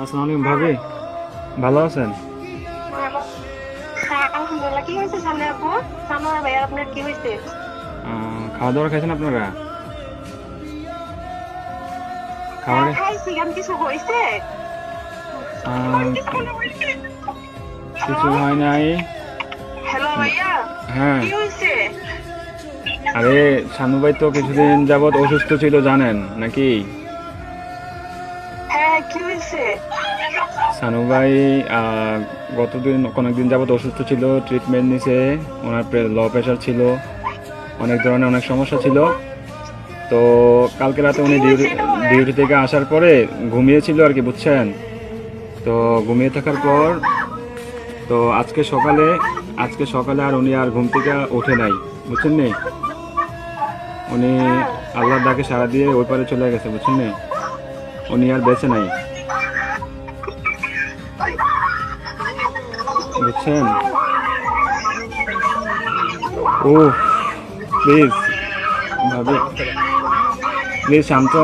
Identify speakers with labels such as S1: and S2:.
S1: আসসালামু আলাইকুম ভাবি, ভালো আছেন?
S2: হ্যাঁ, আলহামদুলিল্লাহ। কি হয়েছে সামনে আপু? সানোয়ার ভাই, আপনার কি হয়েছে?
S1: খাওয়া দাওয়া খাইছেন আপনারা?
S2: হ্যাঁ,
S1: খাবারে
S2: খাইছি। আমি কিছু হয়েছে?
S1: আহ, কিছু
S2: হ্যালো,
S1: হয় নাই।
S2: হ্যালো ভাইয়া,
S1: হ্যাঁ,
S2: কি হয়েছে?
S1: আরে শানু ভাই তো কিছুদিন যাবৎ অসুস্থ ছিল জানেন নাকি?
S2: হ্যাঁ, কি হয়েছে?
S1: শানু ভাই অনেকদিন যাবৎ অসুস্থ ছিল, ট্রিটমেন্ট নিছে। ওনার লো প্রেশার ছিল, অনেক ধরনের অনেক সমস্যা ছিল। তো কালকে রাতে
S2: কি
S1: উনি
S2: হয়েছে এটা বলেন।
S1: ডিউটি থেকে আসার পরে ঘুমিয়েছিল আর কি, বুঝছেন? তো ঘুমিয়ে থাকার
S2: হ্যাঁ,
S1: পর তো আজকে সকালে আর উনি আর ঘুম থেকে ওঠে নাই, বুঝছেন নি? উনি
S2: হ্যাঁ।
S1: আল্লাহর ডাকে সাড়া দিয়ে ওই পারে চলে গেছে, বুঝছেন নি? উনি আর বেঁচে নাই, বুঝছেন? ও প্লিজ ভাবি, প্লিজ শান্ত